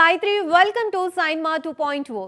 Gayatri, welcome to సైన్మా 2.0.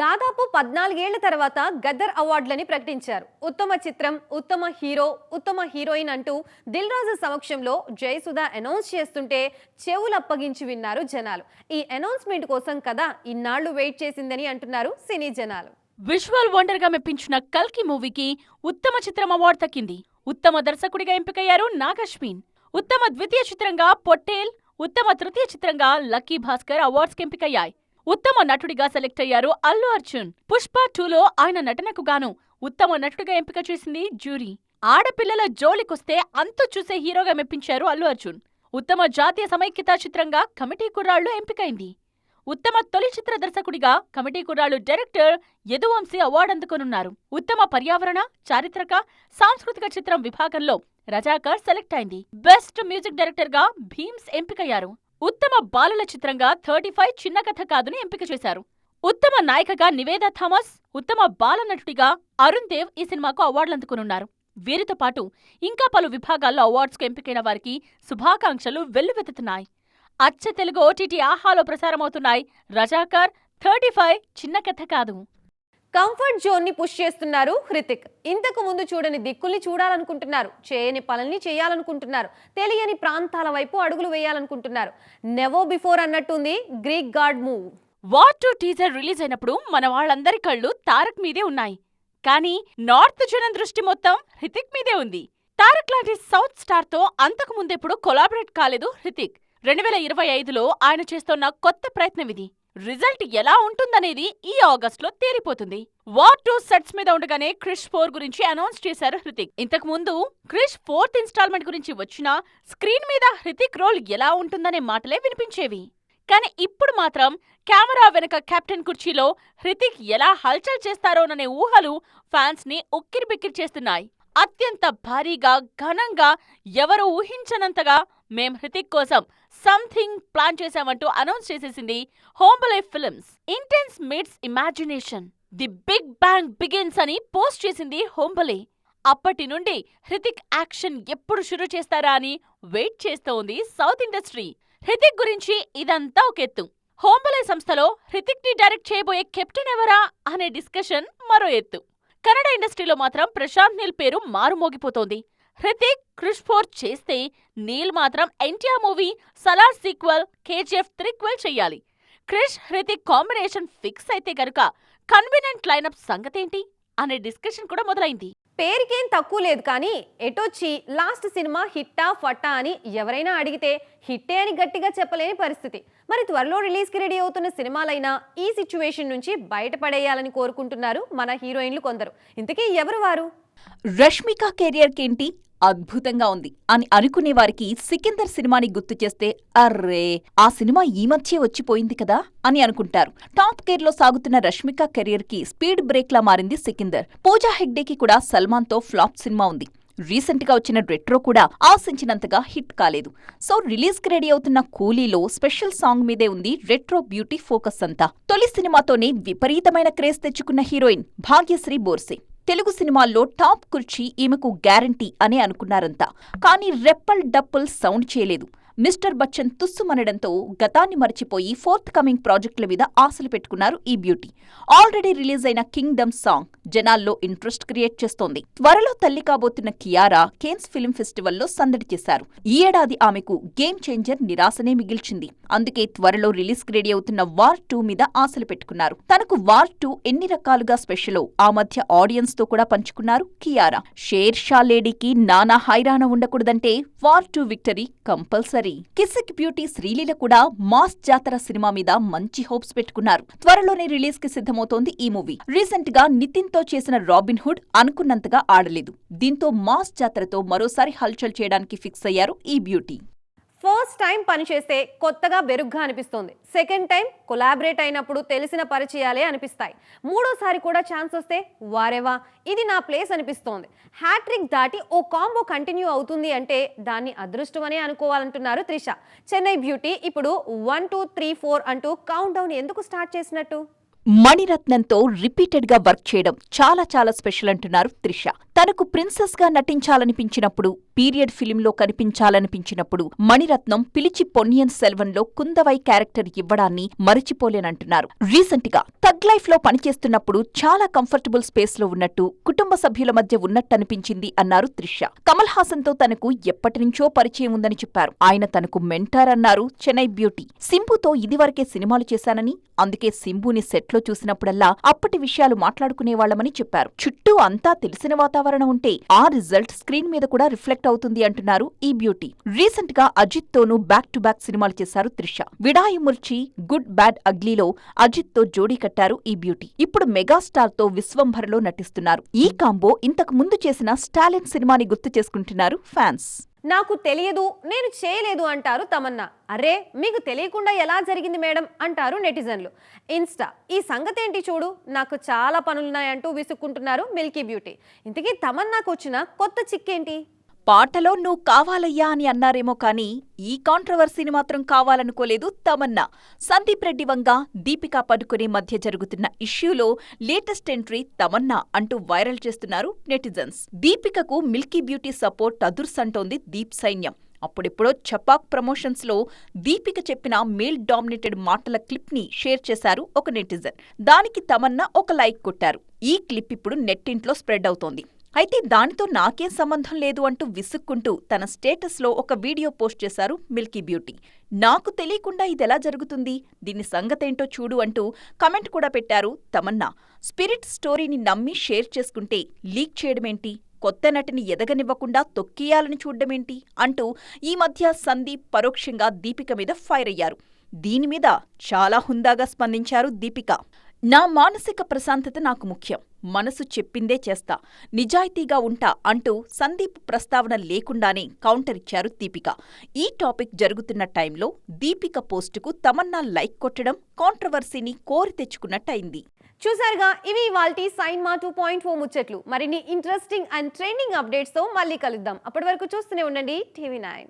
దాదాపు 14 ఏళ్ల తర్వాత గద్దర్ అవార్డులని ప్రకటించారు. ఉత్తమ చిత్రం, ఉత్తమ హీరో, ఉత్తమ హీరోయిన్ అంటూ దిల్ రాజు సమక్షంలో జయసుధ అనౌన్స్ చేస్తుంటే చెవులప్పగించి విన్నారు జనాలు. ఈ అనౌన్స్మెంట్ కోసం కదా ఇన్నాళ్లు వెయిట్ చేసిందని అంటున్నారు సినీ జనాలు. విజువల్ వండర్ గా మెప్పించిన కల్కి మూవీకి ఉత్తమ చిత్రం అవార్డు దక్కింది. ఉత్తమ దర్శకుడిగా ఎంపికయ్యారు నాగ్ అశ్విన్. ఉత్తమ ద్వితీయ చిత్రంగా పొట్టేల్, ఉత్తమ తృతీయ చిత్రంగా లక్కీ భాస్కర్ అవార్డ్స్ ఎంపికయ్యాయి. ఉత్తమ నటుడిగా సెలెక్ట్ అయ్యారు అల్లు అర్జున్. పుష్ప 2లో ఆయన నటనకు గాను ఉత్తమ నటుడిగా ఎంపిక చేసింది జ్యూరీ. ఆడపిల్లల జోలికొస్తే అంతు చూసే హీరోగా మెప్పించారు అల్లు అర్జున్. ఉత్తమ జాతీయ సమైక్యతా చిత్రంగా కమిటీ కుర్రాళ్లు ఎంపికైంది. ఉత్తమ తొలి చిత్ర దర్శకుడిగా కమిటీ కుర్రాళ్లు డైరెక్టర్ యదువంశీ అవార్డు అందుకోనున్నారు. ఉత్తమ పర్యావరణ, చారిత్రక, సాంస్కృతిక చిత్రం విభాగంలో రజాకర్ సెలెక్ట్ అయింది. బెస్ట్ మ్యూజిక్ డైరెక్టర్ గా భీమ్స్ ఎంపికయ్యారు. ఉత్తమ బాలుల చిత్రంగా 35 చిన్న కథ కాదుని ఎంపిక చేశారు. ఉత్తమ నాయికగా నివేదా థామస్, ఉత్తమ బాల నటుడిగా అరుణ్ దేవ్ ఈ సినిమాకు అవార్డులు అందుకోనున్నారు. వీరితో పాటు ఇంకా పలు విభాగాల్లో అవార్డ్స్కు ఎంపికైన వారికి శుభాకాంక్షలు వెల్లువెత్తుతున్నాయి. అచ్చ తెలుగు ఓటీటీ ఆహాలో ప్రసారమవుతున్నాయి రజాకర్, 35 చిన్న కథ కాదు. కంఫర్ట్ జోన్ ని పుష్ చేస్తున్నారు హృతిక్. ఇంతకు ముందు చూడని దిక్కుల్ని చూడాలనుకుంటున్నారు, చేయని పనుల్ని చేయాలనుకుంటున్నారు, తెలియని ప్రాంతాల వైపు అడుగులు వేయాలనుకుంటున్నారు. నెవో బిఫోర్ అన్నట్టుంది Greek god move. War 2 teaser release అయినప్పుడు మన వాళ్ళందరి కళ్ళు తారక్ మీదే ఉన్నాయి. కానీ నార్త్ జనం దృష్టి మొత్తం హృతిక్ మీదే ఉంది. తారక్ లాంటి సౌత్ స్టార్ తో అంతకు ముందెప్పుడు కొలాబరేట్ కాలేదు హృతిక్. 2025లో ఆయన చేస్తోన్న కొత్త ప్రయత్నం ఇది. రిజల్ట్ ఎలా ఉంటుందనేది ఈ ఆగస్టులో తేలిపోతుంది. వార్ 2 సెట్స్ మీద ఉండగానే క్రిష్ 4 గురించి అనౌన్స్ చేశారు హృతిక్. ఇంతకు ముందు క్రిష్ 4th ఇన్స్టాల్మెంట్ గురించి వచ్చినా స్క్రీన్ మీద హృతిక్ రోల్ ఎలా ఉంటుందనే మాటలే వినిపించేవి. కానీ ఇప్పుడు మాత్రం కెమెరా వెనక కెప్టెన్ కుర్చీలో హృతిక్ ఎలా హల్చల్ చేస్తారోననే ఊహలు ఫ్యాన్స్ ని ఉక్కిరిబిక్కిరి చేస్తున్నాయి. అత్యంత భారీగా, ఘనంగా, ఎవరూ ఊహించనంతగా మేం హృతిక్ కోసం సంథింగ్ ప్లాన్ చేశామంటూ అనౌన్స్ చేసేసింది Hombale films. Intense meets imagination, the big bang begins అని పోస్ట్ చేసింది హోంబలే. అప్పటి నుండి హృతిక్ యాక్షన్ ఎప్పుడు షురూ చేస్తారా అని వెయిట్ చేస్తోంది సౌత్ ఇండస్ట్రీ. హృతిక్ గురించి ఇదంతా ఒక ఎత్తు. హోంబలే సంస్థలో హృతిక్ ని డైరెక్ట్ చేయబోయే కెప్టెన్ ఎవరా అనే డిస్కషన్ మరో ఎత్తు. కన్నడ ఇండస్ట్రీలో మాత్రం ప్రశాంత్ నీల్ పేరు మారుమోగిపోతోంది. హృతిక్ క్రిష్ 4 చేస్తే నీల్ మాత్రం NTR movie Salaar sequel, KGF త్రిక్వెల్ చెయ్యాలి. క్రిష్ హృతిక్ కాంబినేషన్ ఫిక్స్ అయితే గనుక కన్వీనియంట్ లైనప్ సంగతేంటి అనే డిస్కషన్ కూడా మొదలైంది. పేరుకేం తక్కువ లేదు, కానీ ఎటొచ్చి లాస్ట్ సినిమా హిట్టా ఫట్టా అని ఎవరైనా అడిగితే హిట్టే అని గట్టిగా చెప్పలేని పరిస్థితి. మరి త్వరలో రిలీజ్కి రెడీ అవుతున్న సినిమాలైనా ఈ సిచ్యువేషన్ నుంచి బయటపడేయాలని కోరుకుంటున్నారు మన హీరోయిన్లు కొందరు. ఇంతకీ ఎవరు వారు? రష్మిక కెరియర్ కేంటి అద్భుతంగా ఉంది అని అనుకునే వారికి సికిందర్ సినిమాని గుర్తు చేస్తే అర్రే ఆ సినిమా ఈ మధ్యే వచ్చిపోయింది కదా అని అనుకుంటారు. టాప్ గేర్ లో సాగుతున్న రష్మిక కెరియర్ కి స్పీడ్ బ్రేక్ లా మారింది సికిందర్. పూజా హెగ్డేకి కూడా సల్మాన్ తో ఫ్లాప్ సినిమా ఉంది. రీసెంట్ గా వచ్చిన రెట్రో కూడా ఆశించినంతగా హిట్ కాలేదు. సో రిలీజ్ కి రెడీ అవుతున్న కూలీలో స్పెషల్ సాంగ్ మీదే ఉంది రెట్రో బ్యూటీ ఫోకస్ అంతా. తొలి సినిమాతోనే విపరీతమైన క్రేజ్ తెచ్చుకున్న హీరోయిన్ భాగ్యశ్రీ బోర్సే. తెలుగు సినిమాల్లో టాప్ కుర్చీ ఈమెకు గ్యారంటీ అని అనుకున్నారంతా. కానీ రెప్పల్ డప్పుల్ సౌండ్ చేయలేదు. మిస్టర్ బచ్చన్ తుస్సుమనడంతో గతాన్ని మర్చిపోయి ఫోర్త్ కమింగ్ ప్రాజెక్టుల మీద ఆశలు పెట్టుకున్నారు ఈ బ్యూటీ. ఆల్రెడీ రిలీజ్ అయిన కింగ్డమ్ సాంగ్ జనాల్లో ఇంట్రెస్ట్ క్రియేట్ చేస్తోంది. త్వరలో తల్లి కాబోతున్న కియారా కేన్స్ ఫిల్మ్ ఫెస్టివల్లో సందడి చేశారు. ఈ ఏడాది ఆమెకు గేమ్ చేంజర్ నిరాశనే మిగిల్చింది. అందుకే త్వరలో రిలీజ్ కి రెడీ అవుతున్న వార్ 2 మీద ఆశలు పెట్టుకున్నారు. తనకు వార్ 2 ఎన్ని రకాలుగా స్పెషలో ఆ మధ్య ఆడియన్స్ తో కూడా పంచుకున్నారు కియారా. షేర్ షా లేడీకి నానా హైరాణ ఉండకూడదంటే war 2 victory compulsory. Kissik beauty Sreeleela కూడా మాస్ జాతర సినిమా మీద మంచి హోప్స్ పెట్టుకున్నారు. త్వరలోనే రిలీజ్ కి సిద్ధమవుతోంది ఈ మూవీ. రీసెంట్ గా నితిన్ తో చేసిన రాబిన్ హుడ్ అనుకున్నంతగా ఆడలేదు. దీంతో మాస్ జాతరతో మరోసారి హల్చల్ చేయడానికి ఫిక్స్ అయ్యారు ఈ బ్యూటీ. ఫస్ట్ టైం పనిచేస్తే కొత్తగా బెరుగ్గా అనిపిస్తోంది. సెకండ్ టైం కొలాబరేట్ అయినప్పుడు తెలిసిన పరిచయాలే అనిపిస్తాయి. మూడోసారి కూడా ఛాన్స్ వస్తే వారేవా ఇది నా ప్లేస్ అనిపిస్తోంది. హ్యాట్రిక్ దాటి ఓ కాంబో కంటిన్యూ అవుతుంది అంటే దాన్ని అదృష్టమనే అనుకోవాలంటున్నారు త్రిష. చెన్నై బ్యూటీ ఇప్పుడు 1 2 3 4 అంటూ కౌంట్ డౌన్ ఎందుకు స్టార్ట్ చేసినట్టు? మణిరత్నంతో రిపీటెడ్ గా వర్క్ చేయడం చాలా చాలా స్పెషల్ అంటున్నారు త్రిష. తనకు ప్రిన్సెస్ గా నటించాలనిపించినప్పుడు, పీరియడ్ ఫిలింలో కనిపించాలనిపించినప్పుడు మణిరత్నం పిలిచి పొన్నియిన్ సెల్వన్లో కుందవై క్యారెక్టర్ ఇవ్వడాన్ని మరిచిపోలేనంటున్నారు. రీసెంట్ గా థగ్ లైఫ్ లో పనిచేస్తున్నప్పుడు చాలా కంఫర్టబుల్ స్పేస్ లో ఉన్నట్టు, కుటుంబ సభ్యుల మధ్య ఉన్నట్టనిపించింది అన్నారు త్రిష. కమల్ హాసన్ తో తనకు ఎప్పటినుంచో పరిచయం ఉందని చెప్పారు. ఆయన తనకు మెంటార్ అన్నారు చెన్నై బ్యూటీ. సింబుతో ఇదివరకే సినిమాలు చేశానని, అందుకే సింబుని సెట్లో చూసినప్పుడల్లా అప్పటి విషయాలు మాట్లాడుకునేవాళ్లమని చెప్పారు. చుట్టూ అంతా తెలిసిన వాతావరణం ఉంటే ఆ రిజల్ట్ స్క్రీన్ మీద కూడా రిఫ్లెక్ట్ అవుతుంది అంటున్నారు ఈ బ్యూటీ. రీసెంట్ గా అజిత్ తోనూ బ్యాక్ టు బ్యాక్ సినిమాలు చేశారు త్రిష. విడాయిముర్చి, గుడ్ బ్యాడ్ అగ్లీలో అజిత్ తో జోడీ కట్టారు ఈ బ్యూటీ. ఇప్పుడు మెగాస్టార్ తో విశ్వంభరలో నటిస్తున్నారు. ఈ కాంబో ఇంతకు ముందు చేసిన స్టాలిన్ సినిమాని గుర్తు చేసుకుంటున్నారు ఫ్యాన్స్. నాకు తెలియదు, నేను చేయలేదు అంటారు తమన్నా. అరే మీకు తెలియకుండా ఎలా జరిగింది మేడం అంటారు నెటిజన్లు. ఇన్స్టా ఈ సంగతేంటి చూడు, నాకు చాలా పనులున్నాయంటూ విసుక్కుంటున్నారు మిల్కీ బ్యూటీ. ఇంతకీ తమన్నాకు వచ్చిన కొత్త చిక్కేంటి? పాటలో నువ్వు కావాలయ్యా అని అన్నారేమో కానీ ఈ కాంట్రవర్సీని మాత్రం కావాలనుకోలేదు తమన్నా. సందీప్ రెడ్డి వంగ, దీపికా పడుకునే మధ్య జరుగుతున్న ఇష్యూలో లేటెస్ట్ ఎంట్రీ తమన్నా అంటూ వైరల్ చేస్తున్నారు నెటిజన్స్. దీపికకు మిల్కీ బ్యూటీ సపోర్ట్ అదుర్సంటోంది దీప్ సైన్యం. అప్పుడెప్పుడో చపాక్ ప్రమోషన్స్ లో దీపిక చెప్పిన మేల్ డామినేటెడ్ మాటల క్లిప్ ని షేర్ చేశారు ఒక నెటిజన్. దానికి తమన్నా ఒక లైక్ కొట్టారు. ఈ క్లిప్ ఇప్పుడు నెట్టింట్లో స్ప్రెడ్ అవుతోంది. అయితే దానితో నాకేం సంబంధం లేదు అంటూ విసుక్కుంటూ తన స్టేటస్లో ఒక వీడియో పోస్ట్ చేశారు మిల్కీ బ్యూటీ. నాకు తెలియకుండా ఇదెలా జరుగుతుంది, దీని సంగతేంటో చూడు అంటూ కమెంట్ కూడా పెట్టారు తమన్నా. స్పిరిట్ స్టోరీని నమ్మి షేర్ చేసుకుంటే లీక్ చేయడమేంటి, కొత్త నటిని ఎదగనివ్వకుండా తొక్కియాలని చూడ్డమేంటి అంటూ ఈ మధ్య సందీప్ పరోక్షంగా దీపిక మీద ఫైర్ అయ్యారు. దీనిమీద చాలా హుందాగా స్పందించారు దీపిక. నా మానసిక ప్రశాంతత నాకు ముఖ్యం, మనసు చెప్పిందే చేస్తా, నిజాయితీగా ఉంటా అంటూ సందీప్ ప్రస్తావన లేకుండానే కౌంటర్ ఇచ్చారు దీపిక. ఈ టాపిక్ జరుగుతున్న టైంలో దీపిక పోస్టుకు తమన్నా లైక్ కొట్టడం కాంట్రవర్సీని కోరి తెచ్చుకున్నట్టయింది. చూసారుగా, ఇవి ఇవాల్టి సైన్మా 2.4 ముచ్చట్లు. మరిన్ని ఇంట్రెస్టింగ్ అండ్ ట్రెండింగ్ అప్డేట్స్ తో మళ్ళీ కలుద్దాం. అప్పటి వరకు చూస్తూనే ఉండండి TV9.